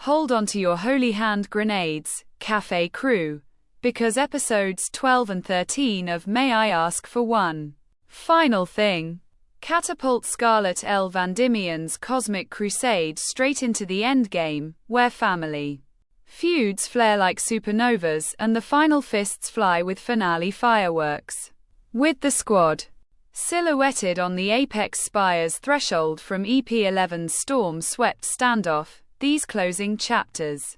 Hold onto your holy hand grenades, cafe crew, because episodes 12 and 13 of May I Ask for One Final Thing catapult Scarlet L. Vandimian's cosmic crusade straight into the endgame, where family feuds flare like supernovas and the final fists fly with finale fireworks. With the squad silhouetted on the Apex Spire's threshold from EP11's storm-swept standoff, these closing chapters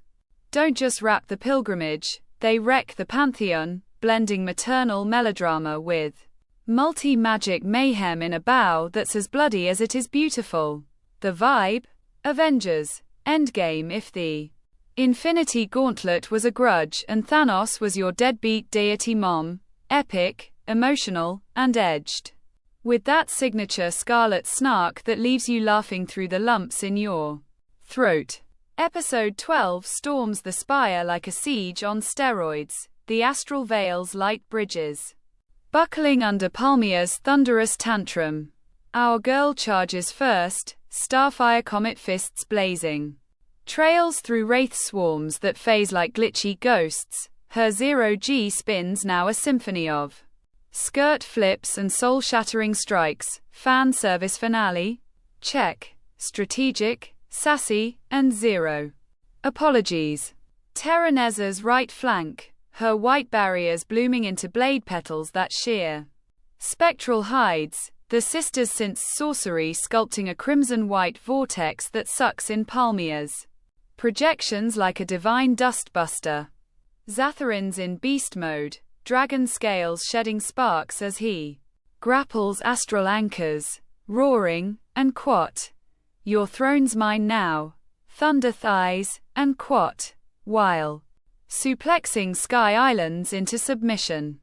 don't just wrap the pilgrimage, they wreck the pantheon, blending maternal melodrama with multi-magic mayhem in a bow that's as bloody as it is beautiful. The vibe? Avengers Endgame. If the Infinity Gauntlet was a grudge and Thanos was your deadbeat deity mom, epic, emotional, and edged. With that signature scarlet snark that leaves you laughing through the lumps in your throat. Episode 12 storms the spire like a siege on steroids, the astral veils light bridges buckling under Palmia's thunderous tantrum. Our girl charges first, starfire comet fists blazing. Trails through wraith swarms that phase like glitchy ghosts, her zero-G spins now a symphony of skirt flips and soul-shattering strikes. Fan service finale? Check. Strategic, sassy, and zero apologies. Terenezza's right flank, her white barriers blooming into blade petals that sheer spectral hides, the sisters' synth sorcery sculpting a crimson-white vortex that sucks in Palmia's projections like a divine dustbuster. Zatharin's in beast mode, dragon scales shedding sparks as he grapples astral anchors, roaring, and quat. Your throne's mine now. Thunder thighs, and quat. While suplexing sky islands into submission.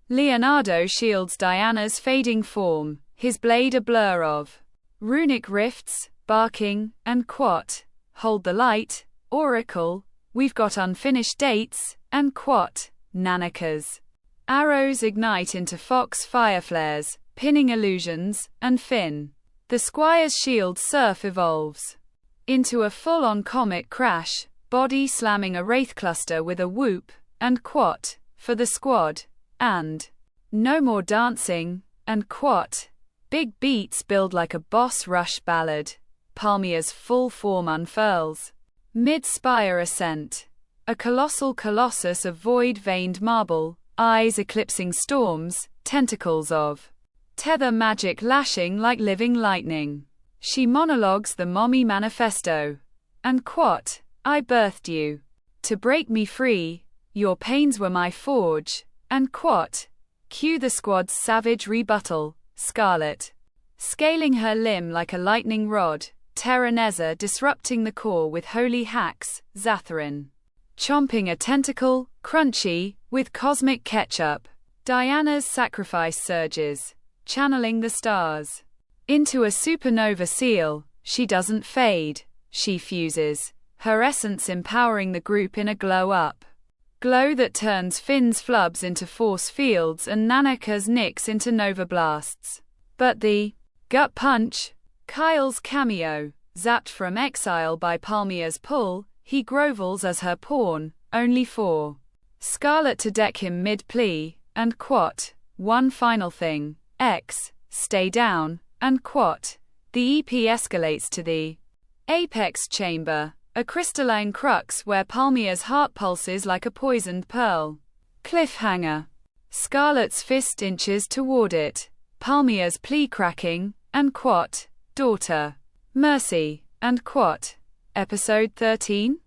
Leonardo shields Diana's fading form, his blade a blur of runic rifts, barking, and quat. Hold the light, Oracle, we've got unfinished dates, and quat. Nanakas. Arrows ignite into fox fireflares, pinning illusions, and fin. The squire's shield surf evolves into a full-on comet crash, body slamming a wraith cluster with a whoop, and quat, for the squad, and no more dancing, and quat. Big beats build like a boss rush ballad. Palmia's full form unfurls mid-spire ascent. A colossal colossus of void-veined marble, eyes eclipsing storms, tentacles of tether magic lashing like living lightning. She monologues the mommy manifesto. And quat, I birthed you to break me free, your pains were my forge, and quat. Cue the squad's savage rebuttal, Scarlet scaling her limb like a lightning rod, Terenezza disrupting the core with holy hacks, Zatharin chomping a tentacle, crunchy, with cosmic ketchup. Diana's sacrifice surges, channeling the stars into a supernova seal. She doesn't fade, she fuses, her essence empowering the group in a glow-up glow that turns Finn's flubs into force fields and Nanaka's nicks into nova blasts. But the gut punch, Kyle's cameo, zapped from exile by Palmia's pull, he grovels as her pawn, only for Scarlet to deck him mid-plea, and quat. One final thing, X, stay down, and quat. The EP escalates to the Apex Chamber, a crystalline crux where Palmia's heart pulses like a poisoned pearl. Cliffhanger. Scarlet's fist inches toward it, Palmia's plea cracking, and quat. Daughter. Mercy, and quat. Episode 13?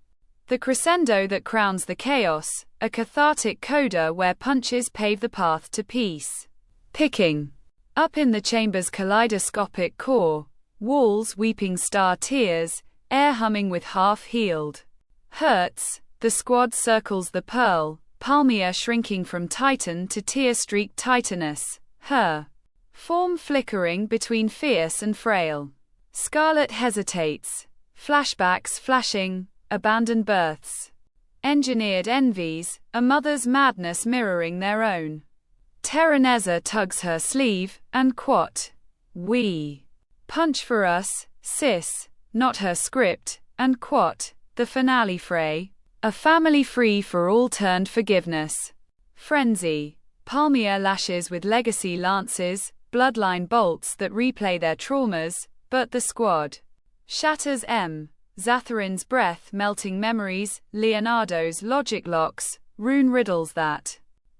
The crescendo that crowns the chaos, a cathartic coda where punches pave the path to peace. Picking up in the chamber's kaleidoscopic core, walls weeping star tears, air humming with half-healed hurts, the squad circles the pearl, Palmia shrinking from titan to tear-streaked titaness, her form flickering between fierce and frail. Scarlet hesitates, flashbacks flashing, abandoned births, engineered envies, a mother's madness mirroring their own. Terenezza tugs her sleeve, and quat. We punch for us, sis, not her script, and quat. The finale fray. A family free for all turned forgiveness. Frenzy. Palmia lashes with legacy lances, bloodline bolts that replay their traumas, but the squad shatters. Zatharin's breath melting memories, Leonardo's logic locks, rune riddles that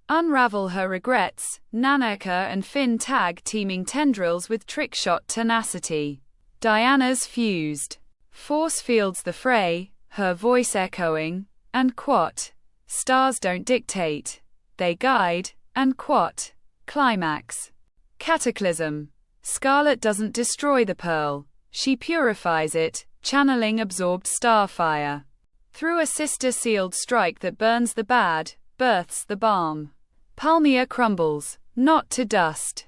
unravel her regrets, Nanaka and Finn tag teaming tendrils with trickshot tenacity. Diana's fused force fields the fray, her voice echoing, and quote, stars don't dictate, they guide, and quote, climax. Cataclysm. Scarlet doesn't destroy the pearl, she purifies it, channeling absorbed starfire. Through a sister-sealed strike that burns the bad, births the balm. Palmia crumbles, not to dust,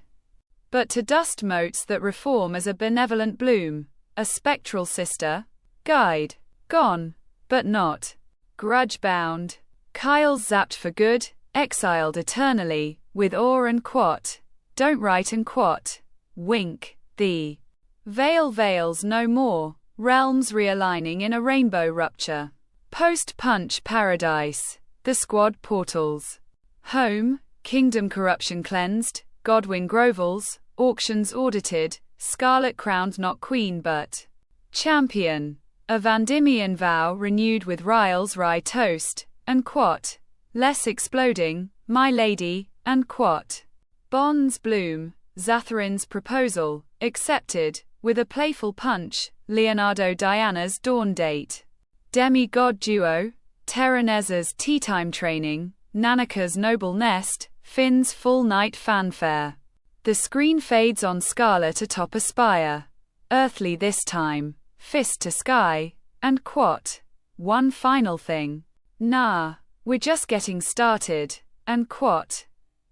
but to dust motes that reform as a benevolent bloom, a spectral sister, guide, gone, but not grudge-bound. Kyle's zapped for good, exiled eternally, with awe and quat, don't write and quat, wink, the veil veils no more, realms realigning in a rainbow rupture. Post-punch paradise, the squad portals. Home, kingdom corruption cleansed, Godwin grovels, auctions audited, Scarlet crowned not queen but champion. A Vandimian vow renewed with Ryle's rye toast, and quat, less exploding, my lady, and quat. Bonds bloom, Zatharin's proposal, accepted, with a playful punch, Leonardo Diana's dawn date. Demigod duo, Terenezza's tea time training, Nanaka's noble nest, Finn's full night fanfare. The screen fades on Scarlet atop a spire. Earthly this time, fist to sky, and quat, one final thing. Nah, we're just getting started, and quat.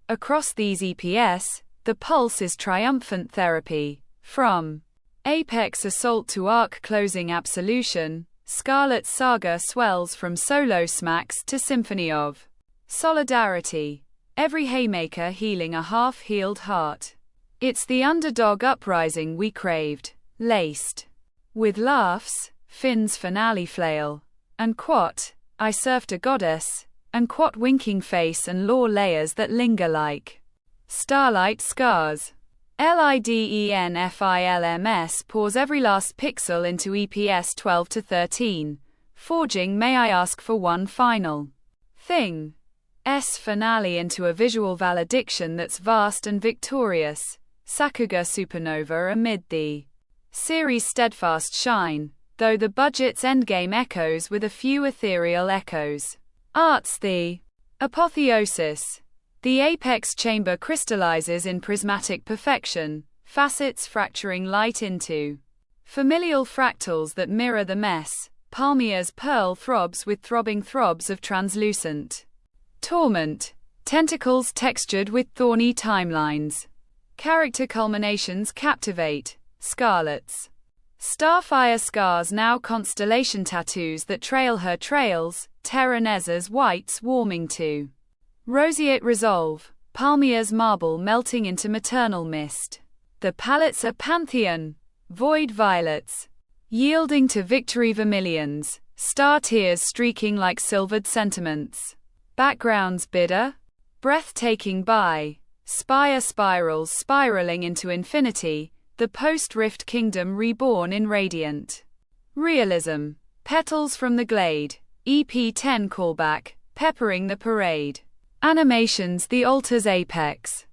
Across these EPS, the pulse is triumphant therapy. From Apex assault to arc closing absolution, Scarlet's saga swells from solo smacks to symphony of solidarity. Every haymaker healing a half-healed heart. It's the underdog uprising we craved, laced with laughs, Finn's finale flail, and quat, I served a goddess, and quat winking face and lore layers that linger like starlight scars. LIDENFILMS pours every last pixel into EPS 12 to 13, forging May I Ask for One final thing. S finale into a visual valediction that's vast and victorious, Sakuga supernova amid the series' steadfast shine, though the budget's endgame echoes with a few ethereal echoes. Art's the apotheosis. The apex chamber crystallizes in prismatic perfection, facets fracturing light into familial fractals that mirror the mess. Palmia's pearl throbs with throbbing throbs of translucent torment, tentacles textured with thorny timelines. Character culminations captivate. Scarlet's starfire scars now constellation tattoos that trail her trails, Terenezza's whites warming to roseate resolve, Palmia's marble melting into maternal mist. The palettes a pantheon, void violets, yielding to victory vermilions, star tears streaking like silvered sentiments. Backgrounds bitter, breathtaking by, spire spirals spiraling into infinity, the post-rift kingdom reborn in radiant realism. Petals from the glade, EP10 callback, peppering the parade. Animations the altar's apex.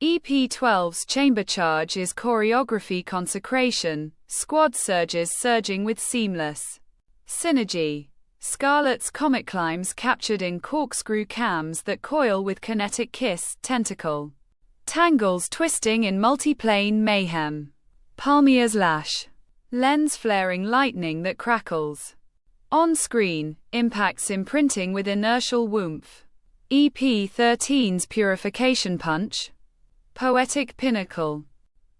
EP12's chamber charge is choreography consecration, squad surges surging with seamless synergy. Scarlet's comet climbs captured in corkscrew cams that coil with kinetic kiss, tentacle tangles twisting in multiplane mayhem. Palmia's lash, lens flaring lightning that crackles. On screen, impacts imprinting with inertial woomph. EP13's purification punch, poetic pinnacle.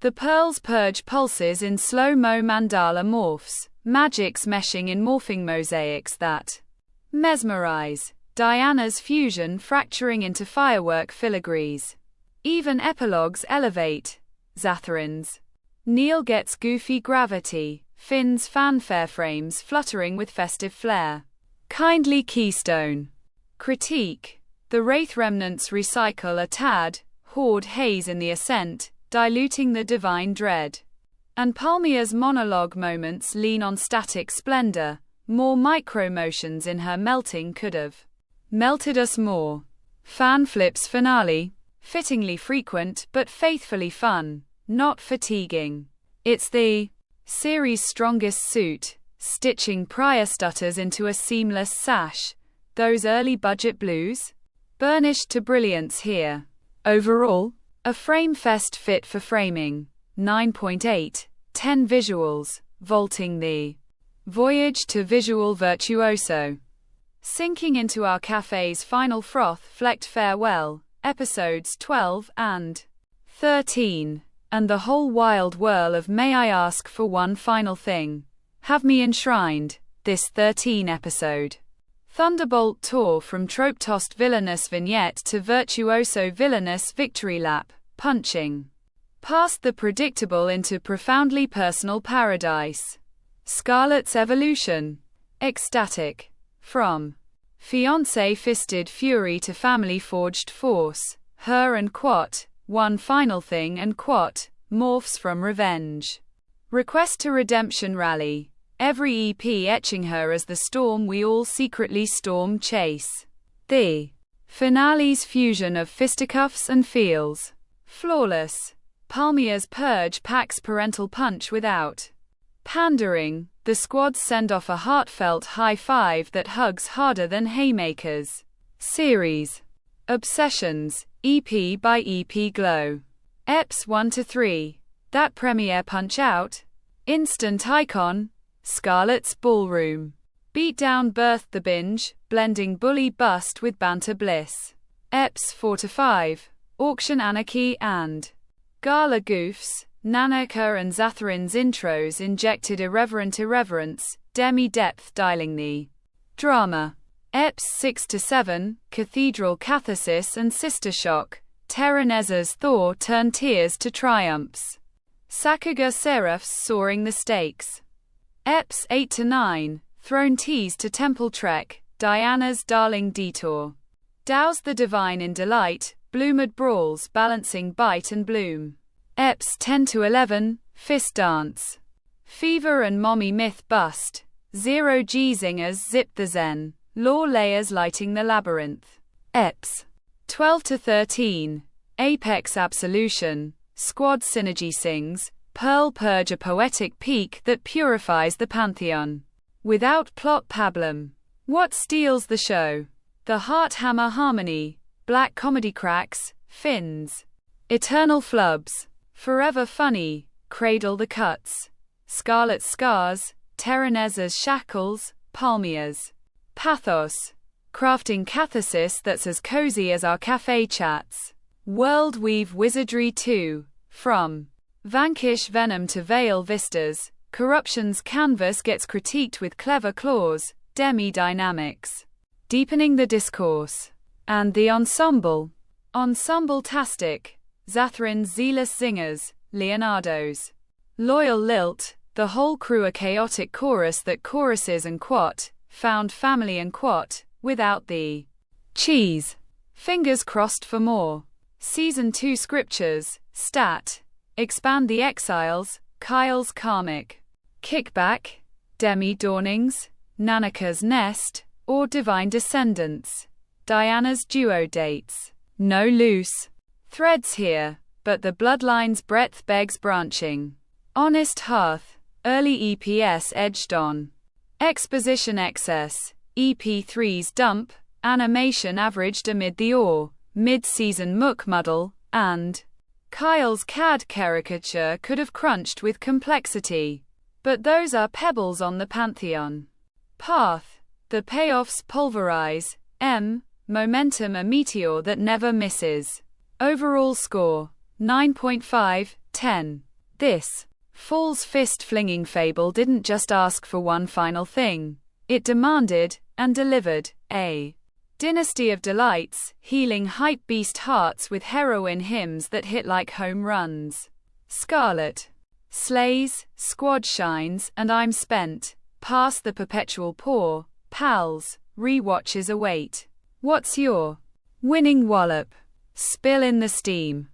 The pearls purge pulses in slow-mo mandala morphs, magics meshing in morphing mosaics that mesmerize. Diana's fusion fracturing into firework filigrees. Even epilogues elevate. Zatharin's Neil gets goofy gravity, Finn's fanfare frames fluttering with festive flair. Kindly keystone. Critique. The Wraith remnants recycle a tad, hoard haze in the ascent, diluting the divine dread. And Palmia's monologue moments lean on static splendor, more micro-motions in her melting could have melted us more. Fan flips finale. Fittingly frequent, but faithfully fun, not fatiguing. It's the series' strongest suit, stitching prior stutters into a seamless sash. Those early budget blues? Burnished to brilliance here. Overall, a frame fest fit for framing. 9.8, 10 visuals, vaulting the voyage to visual virtuoso. Sinking into our cafe's final froth-flecked farewell, episodes 12 and 13, and the whole wild whirl of May I Ask for One Final Thing, have me enshrined, this 13 episode. Thunderbolt tour from trope-tossed villainous vignette to virtuoso villainous victory lap, punching past the predictable into profoundly personal paradise. Scarlet's evolution. Ecstatic. From fiancé-fisted fury to family-forged force, her and Quat, one final thing and Quat, morphs from revenge. Request to redemption rally. Every EP etching her as the storm we all secretly storm chase. The finale's fusion of fisticuffs and feels flawless. Palmia's purge packs parental punch without pandering. The squads send off a heartfelt high five that hugs harder than haymakers. Series. Obsessions, EP by EP glow. Eps 1 to 3. That premiere punch out. Instant icon. Scarlet's ballroom. Beatdown birthed the binge, blending bully bust with banter bliss. Eps 4 to 5. Auction anarchy and gala goofs. Nanaka and Zatharin's intros injected irreverent irreverence, demi-depth dialing the drama. Eps 6 to 7, cathedral catharsis and sister shock. Terenezza's thaw turned tears to triumphs. Saga seraphs soaring the stakes. Eps 8 to 9, throne tease to temple trek. Diana's darling detour. Douse the divine in delight. Bloomed brawls balancing bite and bloom. Eps 10 to 11, fist dance. Fever and mommy myth bust. Zero G zingers zip the zen. Lore layers lighting the labyrinth. Eps 12 to 13, Apex absolution. Squad synergy sings. Pearl purge a poetic peak that purifies the pantheon. Without plot pablum. What steals the show? The heart hammer harmony. Black comedy cracks. Finn's eternal flubs. Forever funny, cradle the cuts. Scarlet's scars, Terenezza's shackles, Palmia's pathos. Crafting catharsis that's as cozy as our cafe chats. World weave wizardry too. From vanquish venom to veil vistas, corruption's canvas gets critiqued with clever claws, demi-dynamics. Deepening the discourse. And the ensemble. Ensemble-tastic. Zatharin's zealous zingers, Leonardo's loyal lilt, the whole crew a chaotic chorus that choruses and Quat, found family and Quat, without the cheese. Fingers crossed for more. Season 2 scriptures, stat. Expand the exiles, Kyle's karmic kickback, demi-dawnings, Nanaka's nest, or divine descendants. Diana's duo dates. No loose threads here, but the bloodline's breadth begs branching. Honest hearth, early EPS edged on. Exposition excess, EP3's dump, animation averaged amid the awe, mid-season muck muddle, and Kyle's CAD caricature could have crunched with complexity. But those are pebbles on the pantheon path. The payoffs pulverize, momentum a meteor that never misses. Overall score, 9.5, 10. This fall's fist-flinging fable didn't just ask for one final thing. It demanded, and delivered, a dynasty of delights, healing hype-beast hearts with heroine hymns that hit like home runs. Scarlet Slays, squad shines, and I'm spent. Pass the perpetual pour. Pals, rewatches await. What's your winning wallop? Spill in the steam.